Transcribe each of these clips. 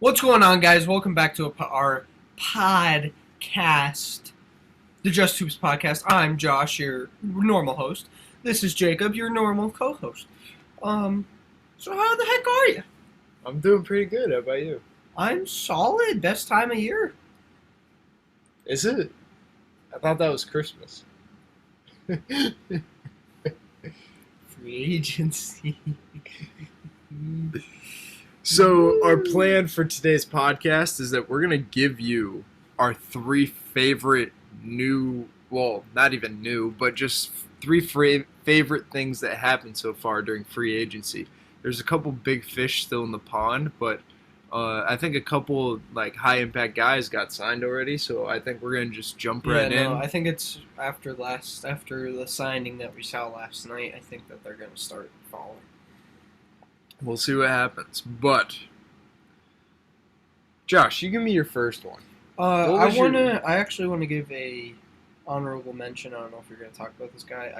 What's going on, guys? Welcome back to our podcast, the Just Hoops podcast. I'm Josh, your normal host. This is Jacob, your normal co-host. So how the heck are you? I'm doing pretty good. How about you? I'm solid. Best time of year. Is it? I thought that was Christmas. Free agency. So our plan for today's podcast is that we're going to give you our three favorite not even new, but just three favorite things that happened so far during free agency. There's a couple big fish still in the pond, but I think a couple high impact guys got signed already, so I think we're going to just jump right in. I think it's after the signing that we saw last night, I think that they're going to start falling. We'll see what happens. But Josh, you give me your first one. I actually want to give a honorable mention. I don't know if you're going to talk about this guy.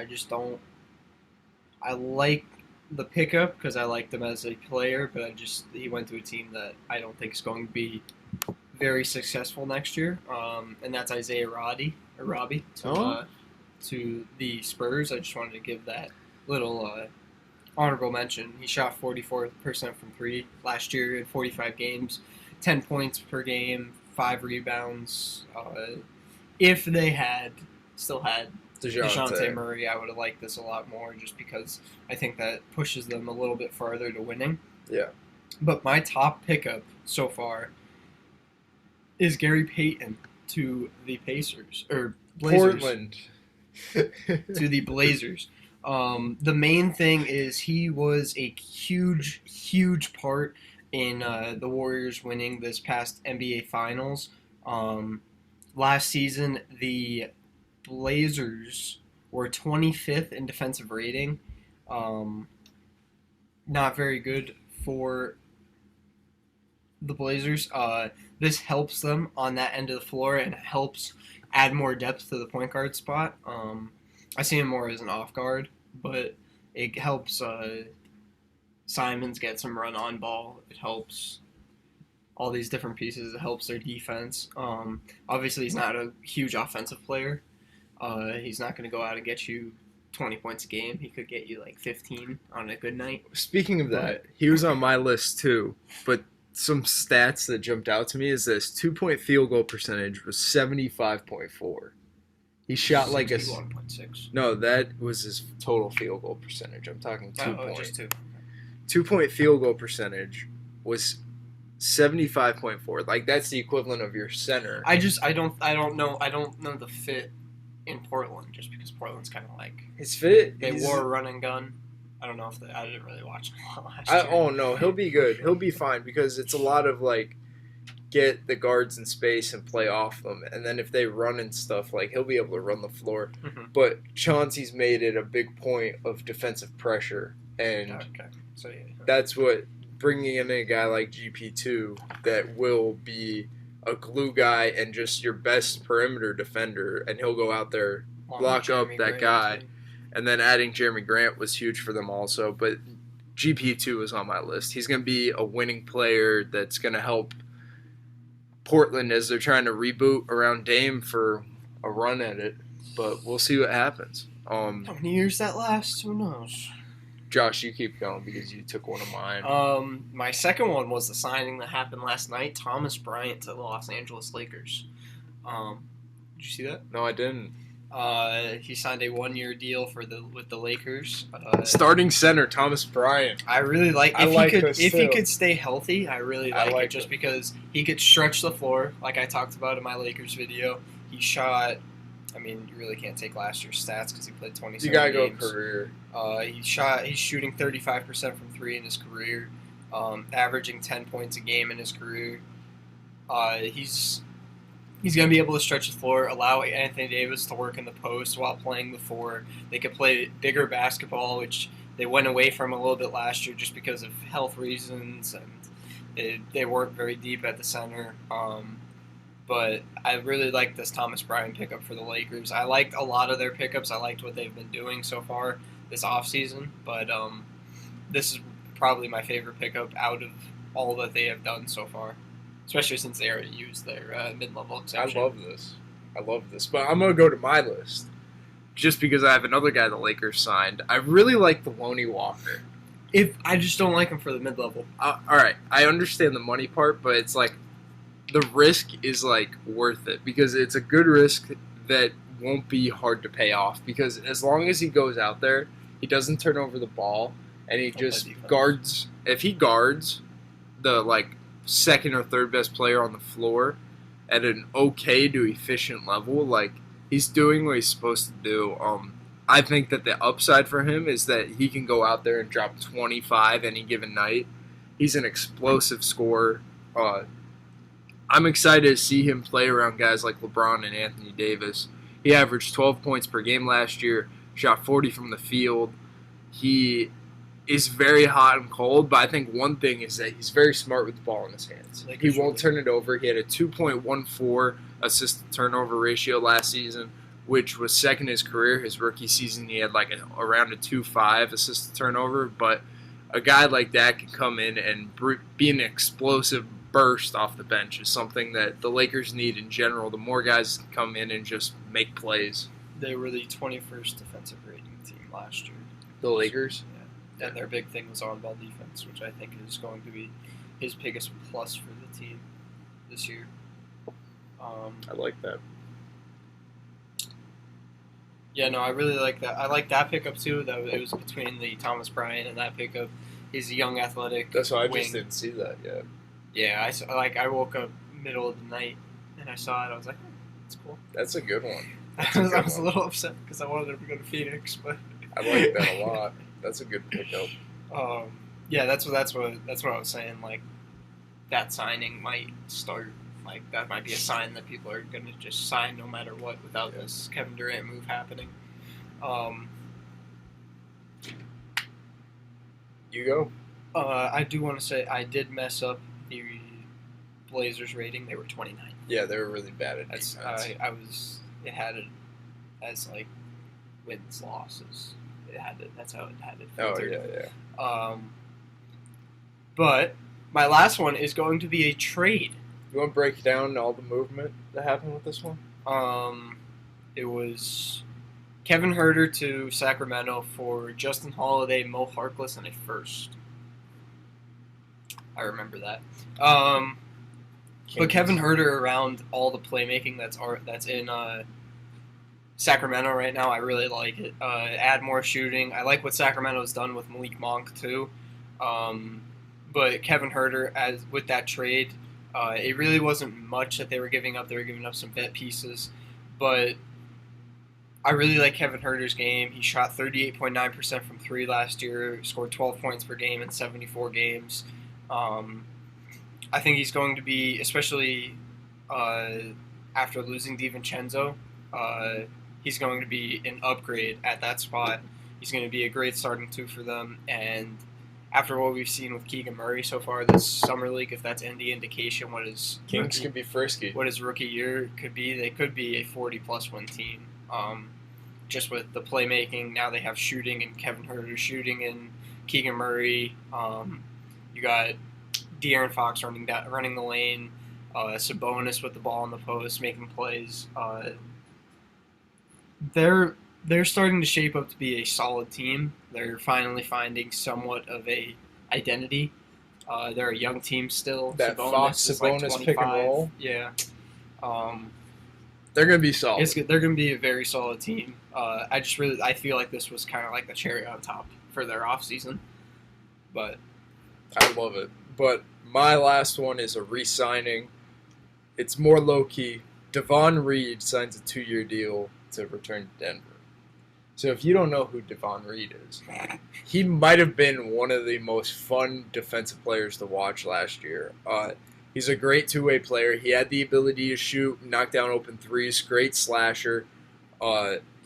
I like the pickup because I liked him as a player, but he went to a team that I don't think is going to be very successful next year. And that's Isaiah Robbie to the Spurs. I just wanted to give that little honorable mention. He shot 44% from three last year in 45 games, 10 points per game, 5 rebounds. If they still had DeJounte Murray, I would have liked this a lot more just because I think that pushes them a little bit farther to winning. Yeah. But my top pickup so far is Gary Payton to the Blazers. Portland. To the Blazers. The main thing is he was a huge part in the Warriors winning this past NBA Finals. Last season, the Blazers were 25th in defensive rating. Not very good for the Blazers. This helps them on that end of the floor and helps add more depth to the point guard spot. I see him more as an off guard, but it helps Simons get some run on ball. It helps all these different pieces. It helps their defense. Obviously, he's not a huge offensive player. He's not going to go out and get you 20 points a game. He could get you 15 on a good night. Speaking of that, he was on my list too, but some stats that jumped out to me is this 2-point field goal percentage was 75.4. He shot 61.6. No, that was his total field goal percentage. I'm talking 2 points. Just 2. 2-point field goal percentage was 75.4. That's the equivalent of your center. I don't know the fit in Portland just because Portland's kind of his fit. They wore a run and gun. I don't know if I didn't really watch him a lot last year. Oh no, he'll be good. He'll be fine because it's a lot of get the guards in space and play off them, and then if they run and stuff, he'll be able to run the floor. Mm-hmm. But Chauncey's made it a big point of defensive pressure, and that's what bringing in a guy like GP2 that will be a glue guy and just your best perimeter defender, and he'll go out there, block up that guy. And then adding Jeremy Grant was huge for them also. But GP2 is on my list. He's going to be a winning player that's going to help Portland as they're trying to reboot around Dame for a run at it. But we'll see what happens. How many years that lasts? Who knows? Josh, you keep going because you took one of mine. My second one was the signing that happened last night. Thomas Bryant to the Los Angeles Lakers. Did you see that? No, I didn't. He signed a 1-year deal with the Lakers. Starting center Thomas Bryant. I really if he could stay healthy. I really like it just because he could stretch the floor, like I talked about in my Lakers video. He shot. I mean, you really can't take last year's stats because he played 27 games. You gotta go career. He's shooting 35% from three in his career, averaging 10 points a game in his career. He's going to be able to stretch the floor, allow Anthony Davis to work in the post while playing the 4. They could play bigger basketball, which they went away from a little bit last year just because of health reasons, and they weren't very deep at the center. But I really like this Thomas Bryant pickup for the Lakers. I liked a lot of their pickups. I liked what they've been doing so far this offseason. But this is probably my favorite pickup out of all that they have done so far. especially since they already used their mid-level exception. I love this. But I'm going to go to my list just because I have another guy the Lakers signed. I really like the Lonnie Walker. I just don't like him for the mid-level. All right, I understand the money part, but it's like the risk is like worth it because it's a good risk that won't be hard to pay off because as long as he goes out there, he doesn't turn over the ball and he just guards. If he guards the like second or third best player on the floor at an okay to efficient level, like he's doing what he's supposed to do. I think that the upside for him is that he can go out there and drop 25 any given night. He's an explosive scorer. I'm excited to see him play around guys like LeBron and Anthony Davis. He averaged 12 points per game last year, shot 40 from the field. He is very hot and cold, but I think one thing is that he's very smart with the ball in his hands. He won't turn it over. He had a 2.14 assist-to-turnover ratio last season, which was second in his career. His rookie season, he had like around a 2.5 assist-to-turnover, but a guy like that can come in and be an explosive burst off the bench is something that the Lakers need in general. The more guys can come in and just make plays. They were the 21st defensive rating team last year. The Lakers? Yeah. And their big thing was on-ball defense, which I think is going to be his biggest plus for the team this year. I like that. Yeah, no, I really like that. I like that pickup too. That it was between the Thomas Bryant and that pickup. He's a young, athletic. That's why I wing. just didn't see that yet. Yeah, I woke up middle of the night and I saw it. I was like, that's cool. That's a good one. I was a little upset because I wanted him to go to Phoenix, but I like that a lot. That's a good pickup. Yeah, that's what I was saying. Like that signing might start. Like that might be a sign that people are going to just sign no matter what without this Kevin Durant move happening. You go. I do want to say I did mess up the Blazers rating. They were 29. Yeah, they were really bad at defense. It had it as like wins, losses. That's how it had it filtered. Oh, yeah. But my last one is going to be a trade. You want to break down all the movement that happened with this one? It was Kevin Huerter to Sacramento for Justin Holiday, Mo Harkless, and a first. I remember that. But Kevin Huerter around all the playmaking that's in Sacramento right now, I really like it. Add more shooting. I like what Sacramento's done with Malik Monk too. But Kevin Huerter, with that trade, it really wasn't much that they were giving up. They were giving up some vet pieces, but I really like Kevin Huerter's game. He shot 38.9% from three last year, scored 12 points per game in 74 games. I think he's going to be, especially after losing DiVincenzo, he's going to be an upgrade at that spot. He's going to be a great starting two for them, and after what we've seen with Keegan Murray so far this summer league, if that's any indication what his Kings can be frisky. What his rookie year could be, they could be a 40-plus win team. Just with the playmaking, now they have shooting and Kevin Huerter shooting and Keegan Murray. You got De'Aaron Fox running the lane, Sabonis with the ball in the post, making plays. They're starting to shape up to be a solid team. They're finally finding somewhat of a identity. They're a young team still. That Fox-Sabonis pick and roll? Yeah. They're going to be solid. They're going to be a very solid team. I feel like this was kind of like the cherry on top for their offseason. But I love it. But my last one is a re-signing. It's more low-key. Devon Reed signs a 2-year deal to return to Denver. So if you don't know who Devon Reed is, he might have been one of the most fun defensive players to watch last year. He's a great two-way player. He had the ability to shoot, knock down open threes, great slasher.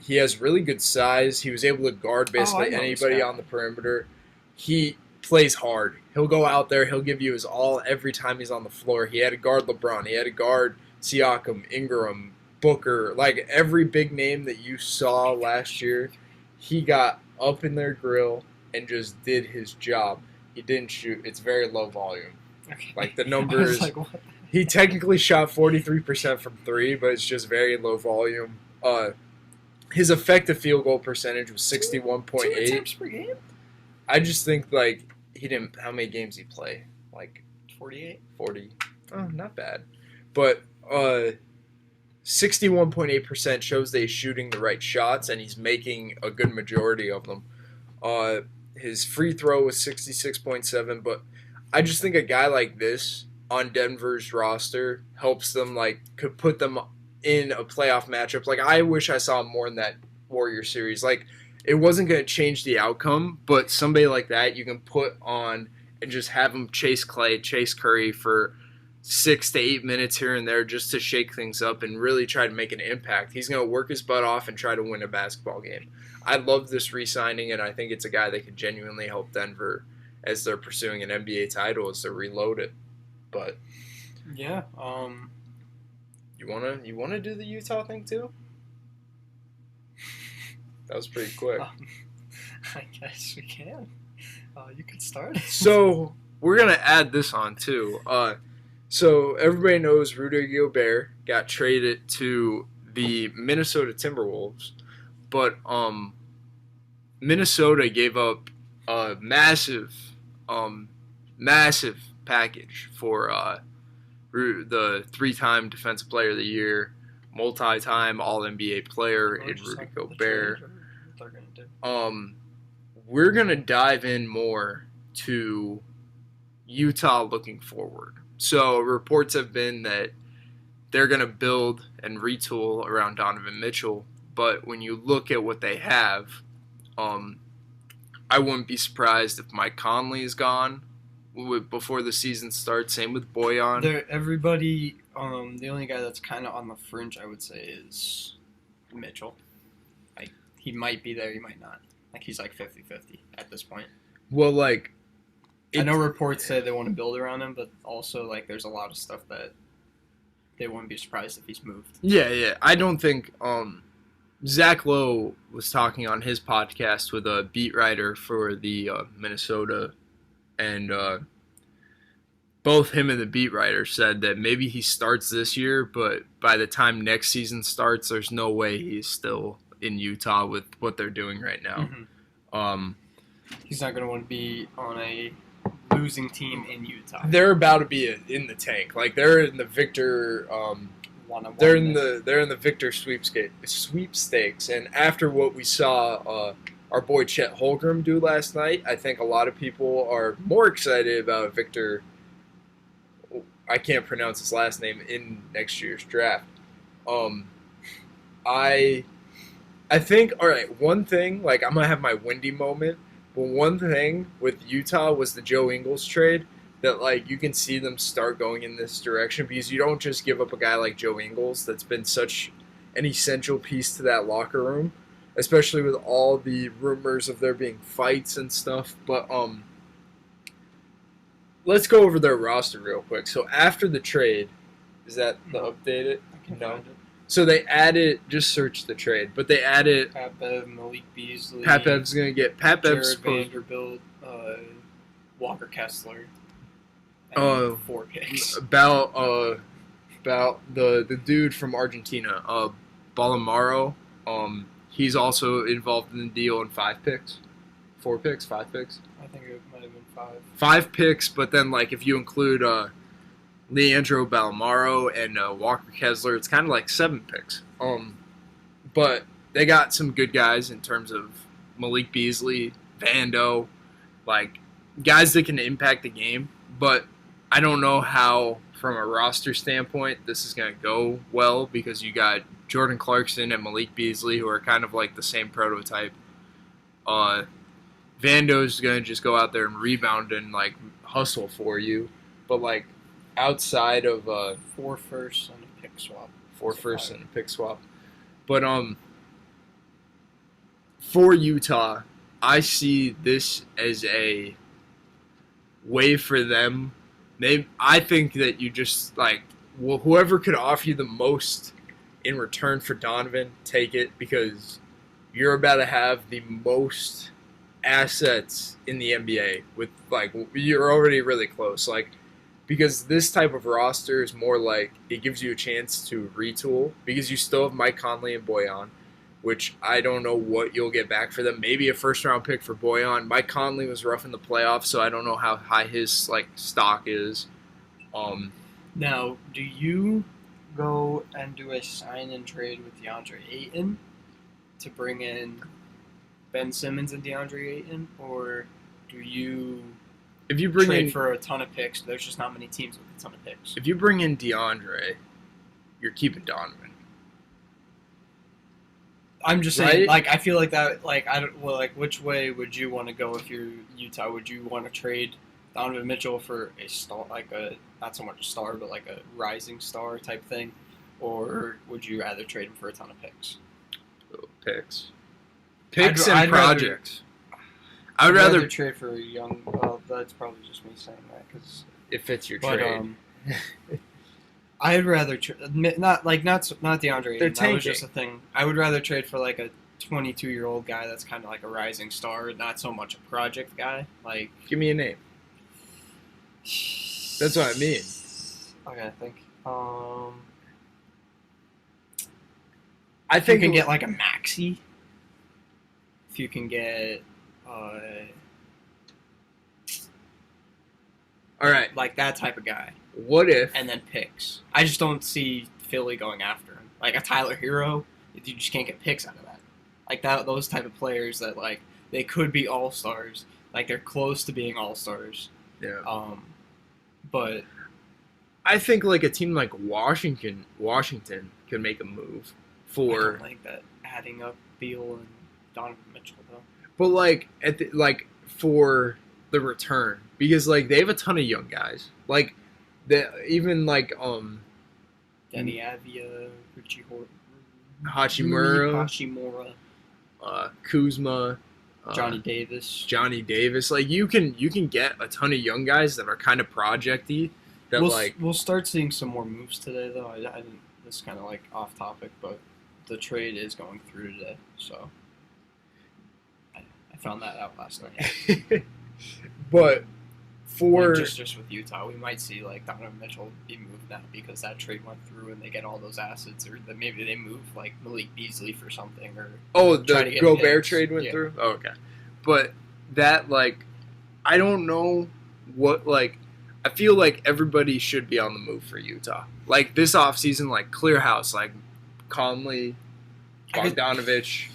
He has really good size. He was able to guard basically anybody on the perimeter. He plays hard. He'll go out there. He'll give you his all every time he's on the floor. He had to guard LeBron. He had to guard Siakam, Ingram, Booker, like every big name that you saw last year, he got up in their grill and just did his job. He didn't shoot. It's very low volume. Okay. Like the numbers, He technically shot 43% from three, but it's just very low volume. His effective field goal percentage was 61.8. 2 attempts per game? I just think, like, he didn't... How many games did he play? Like... 48? 40. Oh, not bad. But 61.8% shows that he's shooting the right shots, and he's making a good majority of them. His free throw was 66.7, but I just think a guy like this on Denver's roster helps them, like, could put them in a playoff matchup. Like, I wish I saw more in that Warrior series. Like, it wasn't going to change the outcome, but somebody like that you can put on and just have him chase Clay, chase Curry for 6 to 8 minutes here and there just to shake things up and really try to make an impact. He's going to work his butt off and try to win a basketball game. I love this re-signing, and I think it's a guy that could genuinely help Denver as they're pursuing an NBA title as they reload it. But yeah, you wanna do the Utah thing too? That was pretty quick. I guess we can. You can start. So we're gonna add this on too. So everybody knows Rudy Gobert got traded to the Minnesota Timberwolves, but Minnesota gave up a massive package for the 3-time Defensive Player of the Year, multi-time All-NBA player in Rudy Gobert. We're gonna dive in more to Utah looking forward. So reports have been that they're gonna build and retool around Donovan Mitchell, but when you look at what they have, I wouldn't be surprised if Mike Conley is gone before the season starts. Same with Bojan. Everybody, the only guy that's kind of on the fringe, I would say, is Mitchell. Like, he might be there, he might not. Like, he's like 50-50 at this point. Well, like, I know reports say they want to build around him, but also, like, there's a lot of stuff that they wouldn't be surprised if he's moved. Yeah. I don't think Zach Lowe was talking on his podcast with a beat writer for the Minnesota, and both him and the beat writer said that maybe he starts this year, but by the time next season starts, there's no way he's still in Utah with what they're doing right now. Mm-hmm. He's not going to want to be on a losing team in Utah. They're about to be in the tank. Like, they're in the Victor. They're in the Victor sweepstakes, and after what we saw our boy Chet Holmgren do last night, I think a lot of people are more excited about Victor. I can't pronounce his last name in next year's draft. I think, all right, one thing, like, I'm gonna have my windy moment, but one thing with Utah was the Joe Ingles trade. That, like, you can see them start going in this direction because you don't just give up a guy like Joe Ingles that's been such an essential piece to that locker room, especially with all the rumors of there being fights and stuff. But let's go over their roster real quick. So after the trade, is that the updated? No. So they added, just search the trade, but they added Pat-Bev, Malik Beasley. Pat-Bev's going to get Pat-Bev's Jared Vanderbilt, Walker Kessler. 4 picks. About the dude from Argentina, Balamaro. He's also involved in the deal in 5 picks. 4 picks, 5 picks. I think it might have been 5. 5 picks, but then, like, if you include Leandro Balamaro and Walker Kessler, it's kind of like 7 picks. But they got some good guys in terms of Malik Beasley, Vando, like, guys that can impact the game. But I don't know how, from a roster standpoint, this is going to go well because you got Jordan Clarkson and Malik Beasley, who are kind of like the same prototype. Vando's going to just go out there and rebound and, like, hustle for you. But, like, outside of 4 firsts and a pick swap. 4 firsts and a pick swap. But for Utah, I see this as a way for them. I think that you just, like, whoever could offer you the most in return for Donovan, take it, because you're about to have the most assets in the NBA with, like, you're already really close. Like, because this type of roster is more like it gives you a chance to retool because you still have Mike Conley and Bojan, which I don't know what you'll get back for them. Maybe a first-round pick for Bojan. Mike Conley was rough in the playoffs, so I don't know how high his stock is. Now, do you go and do a sign and trade with DeAndre Ayton to bring in Ben Simmons and DeAndre Ayton, or do you if you bring trade for a ton of picks? There's just not many teams with a ton of picks. If you bring in DeAndre, you're keeping Donovan. I'm just saying, right? I feel like that, which way would you want to go if you're Utah? Would you want to trade Donovan Mitchell for a star, not so much a star, but like a rising star type thing, or would you rather trade him for a ton of picks? Picks and projects. I'd rather trade for a young. Well, that's probably just me saying that because it fits your trade. I'd rather not DeAndre Ayton. That was just a thing. I would rather trade for like a 22-year-old guy that's kind of like a rising star, not so much a project guy. Like, give me a name. That's what I mean. Okay, I think. I think you can get like a Maxey. If you can get, all right, like that type of guy. What if? And then picks. I just don't see Philly going after him. Like a Tyler Hero, you just can't get picks out of that. Like that, those type of players that like they could be all stars. Like they're close to being all stars. Yeah. But I think like a team like Washington could make a move for. I don't like that adding up Beal and Donovan Mitchell though. But like for the return because like they have a ton of young guys like. Even like Denny Avia, Hachimura, Kuzma, Johnny Davis. Like you can get a ton of young guys that are kind of projecty. That we'll start seeing some more moves today though. I didn't. This is kind of like off topic, but the trade is going through today, so I found that out last night. But. Just with Utah, we might see like Donovan Mitchell be moved now because that trade went through and they get all those assets, or that maybe they move like Malik Beasley for something, or the Gobert trade went through. Oh, okay, but that like I don't know what like I feel like everybody should be on the move for Utah. Like this offseason, like clear house, like Conley, Bogdanovich.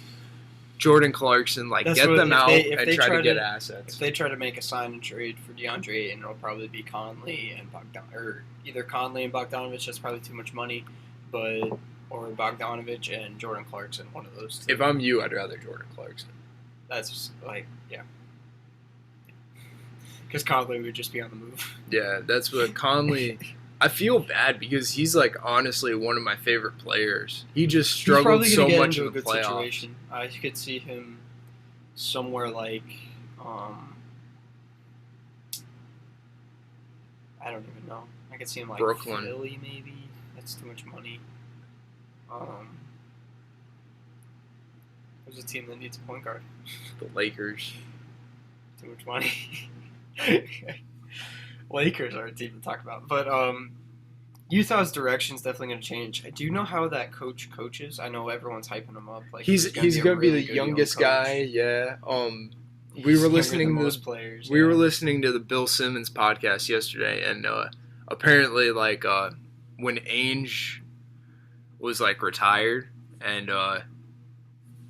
Jordan Clarkson, like get them out and try to get assets. If they try to make a sign and trade for DeAndre Ayton, it'll probably be Conley and or either Conley and Bogdanovich. That's probably too much money, or Bogdanovich and Jordan Clarkson, one of those two. If I'm you, I'd rather Jordan Clarkson. That's just because Conley would just be on the move. Yeah, that's what Conley. I feel bad because he's like honestly one of my favorite players. He just struggled so much in the playoffs. Situation. I could see him somewhere like I don't even know. I could see him like Brooklyn, Philly maybe. That's too much money. There's a team that needs a point guard. The Lakers. Too much money. Lakers are a team to talk about, but Utah's direction is definitely going to change. Do you know how that coach coaches? I know everyone's hyping him up. Like he's going to be the youngest guy. Yeah. We were listening to players. We were listening to the Bill Simmons podcast yesterday, and apparently, like when Ainge was like retired, and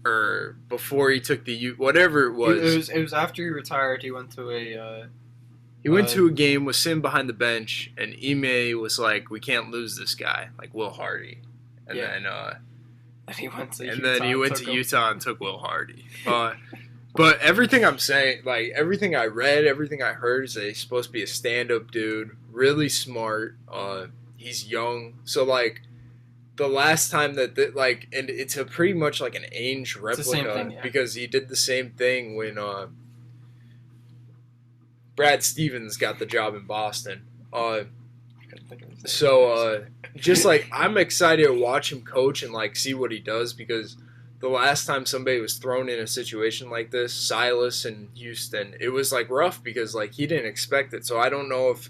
or before he took the whatever it was. It was after he retired. He went to a. He went to a game with Sim behind the bench, and Ime was like, "We can't lose this guy, like Will Hardy." And then, and he went to Utah and took Will Hardy. But everything I'm saying, like everything I read, everything I heard, is that he's supposed to be a stand-up dude, really smart. He's young, so like the last time and it's a pretty much like an Ainge replica because he did the same thing when. Brad Stevens got the job in Boston. Just like I'm excited to watch him coach and like see what he does because the last time somebody was thrown in a situation like this, Silas in Houston, it was like rough because like he didn't expect it. So I don't know if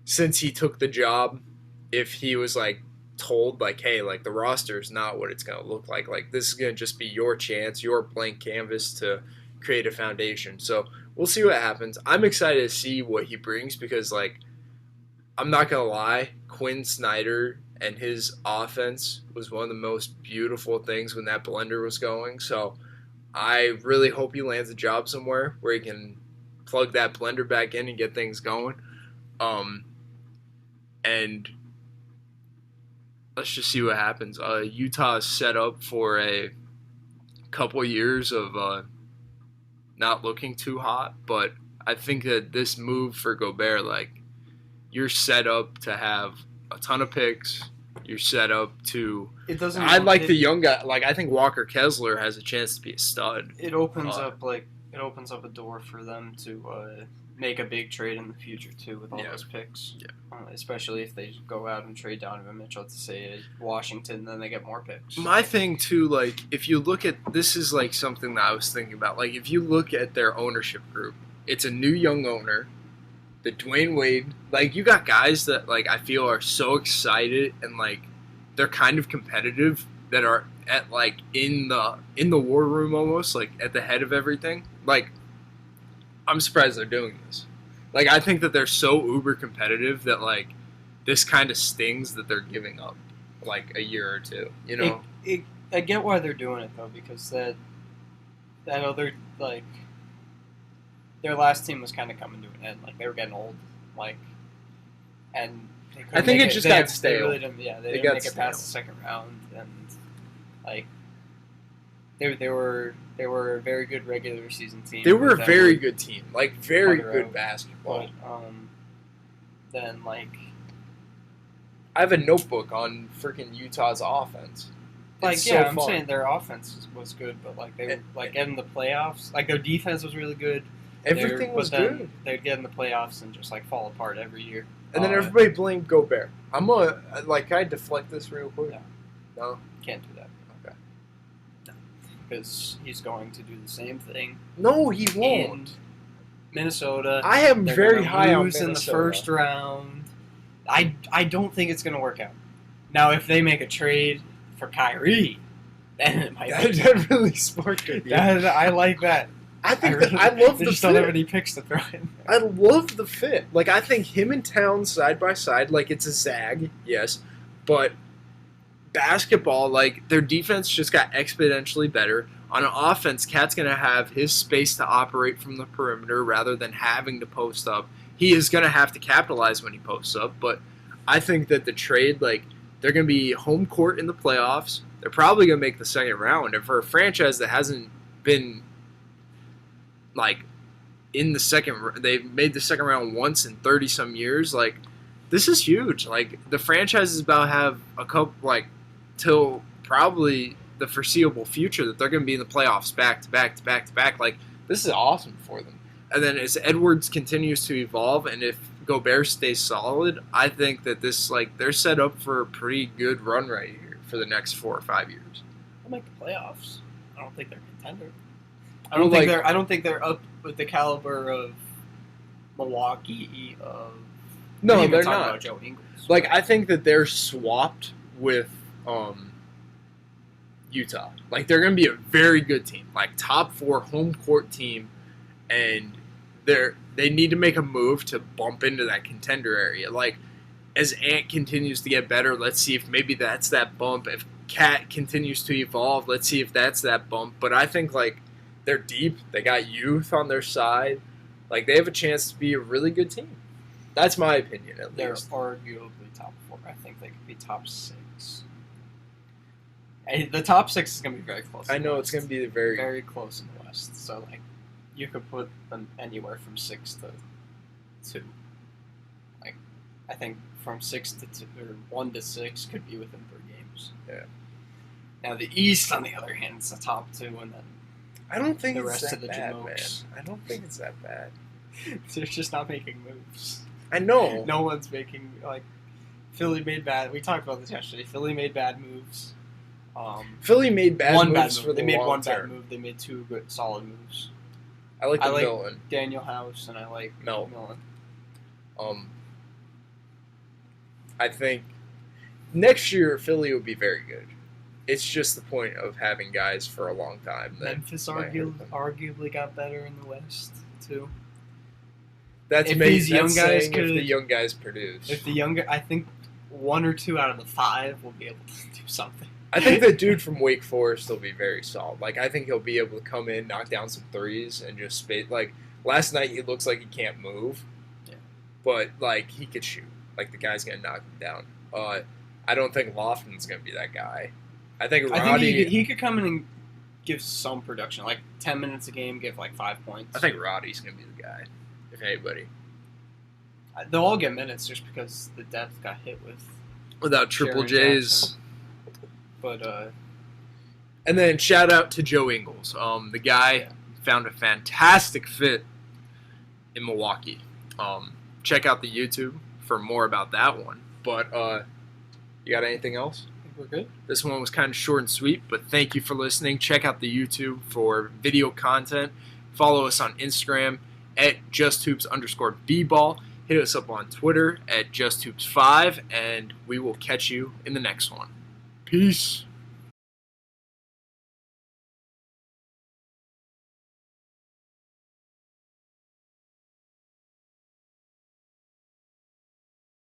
since he took the job, if he was like told like, hey, like the roster is not what it's gonna look like this is gonna just be your chance, your blank canvas to create a foundation. So we'll see what happens. I'm excited to see what he brings because like I'm not gonna lie, Quinn Snyder and his offense was one of the most beautiful things when that blender was going. So I really hope he lands a job somewhere where he can plug that blender back in and get things going. And let's just see what happens. Utah is set up for a couple years of not looking too hot, but I think that this move for Gobert, like, you're set up to have a ton of picks. You're set up to. It doesn't. I like the young guy. Like I think Walker Kessler has a chance to be a stud. It opens up a door for them to make a big trade in the future too with all those picks. Yeah. Especially if they go out and trade Donovan Mitchell to say Washington, then they get more picks. My thing too, like if you look at this is like something that I was thinking about. Like if you look at their ownership group, it's a new young owner. The Dwyane Wade, like you got guys that like I feel are so excited and like they're kind of competitive that are at like in the war room almost like at the head of everything. Like I'm surprised they're doing this. Like I think that they're so uber competitive that like this kind of stings that they're giving up like a year or two. You know, I get why they're doing it though because that other like. Their last team was kind of coming to an end. Like, they were getting old. Like, and they couldn't I think it just got stale. They really didn't, they didn't make it past the second round. And, like, they were a very good regular season team. They were a very good team. Like, very good basketball. But, then, like... I have a notebook on freaking Utah's offense. Like, I'm saying their offense was good, but, like, they were, like, getting the playoffs. Like, their defense was really good. Everything was good. They'd get in the playoffs and just like fall apart every year. And then everybody blamed Gobert. I'm gonna can I deflect this real quick? No, can't do that. Okay. No, because he's going to do the same thing. No, he won't. In Minnesota. I am very high on Minnesota. In the first round. I don't think it's gonna work out. Now, if they make a trade for Kyrie, then it might. That really sparked it. Yeah, I like that. I think I love the fit. Don't have any picks to throw in there. I love the fit. Like I think him and Towns side by side, like it's a zag, yes, but basketball, like their defense just got exponentially better. On an offense, Cat's gonna have his space to operate from the perimeter rather than having to post up. He is gonna have to capitalize when he posts up, but I think that the trade, like they're gonna be home court in the playoffs. They're probably gonna make the second round, and for a franchise that hasn't been like in the second, they've made the second round once in 30 some years. Like this is huge. Like the franchise is about to have a couple, like till probably the foreseeable future that they're going to be in the playoffs back to back to back to back. Like this is awesome for them. And then as Edwards continues to evolve, and if Gobert stays solid, I think that this like they're set up for a pretty good run right here for the next 4 or 5 years. They'll make the playoffs. I don't think they're contender. I don't think they're up with the caliber of Milwaukee. No, they're not. About Joe Ingles. Like I think that they're swapped with Utah. Like they're going to be a very good team, like top 4 home court team, and they need to make a move to bump into that contender area. Like as Ant continues to get better, let's see if maybe that's that bump. If Cat continues to evolve, let's see if that's that bump. But I think like. They're deep. They got youth on their side. Like, they have a chance to be a really good team. That's my opinion, at least. They're arguably top 4. I think they could be top 6. And the top 6 is going to be very close. I know it's going to be very close in the West. So, like, you could put them anywhere from 6 to 2. Like, I think from 6 to 2, or 1 to 6 could be within 3 games. Yeah. Now, the East, on the other hand, is the top 2, and then I don't think the it's rest that of the bad, Jamokes. man. I don't think it's that bad. They're just not making moves. I know. No one's making, like, Philly made bad. We talked about this yesterday. Philly made bad moves. Philly made bad moves for the They made long one term. bad move. They made 2 good, solid moves. I like Milton. Daniel House, and I like Milton. I think next year Philly will be very good. It's just the point of having guys for a long time. Memphis arguably got better in the West too. That's if amazing. These young guys if the young guys produce. I think 1 or 2 out of the 5 will be able to do something. I think the dude from Wake Forest will be very solid. Like, I think he'll be able to come in, knock down some threes, and just space. Like, last night he looks like he can't move, but like he could shoot. Like, the guy's gonna knock him down. I don't think Lofton's gonna be that guy. I think he could come in and give some production, like 10 minutes a game, give like 5 points. I think Roddy's gonna be the guy, if anybody. They'll all get minutes just because the depth got hit without Triple J's. Jackson. But and then shout out to Joe Ingles. The guy found a fantastic fit in Milwaukee. Check out the YouTube for more about that one. But you got anything else? I think we're good. This one was kind of short and sweet, but thank you for listening. Check out the YouTube for video content. Follow us on Instagram at justhoops_bball. Hit us up on Twitter at justhoops5, and we will catch you in the next one. Peace.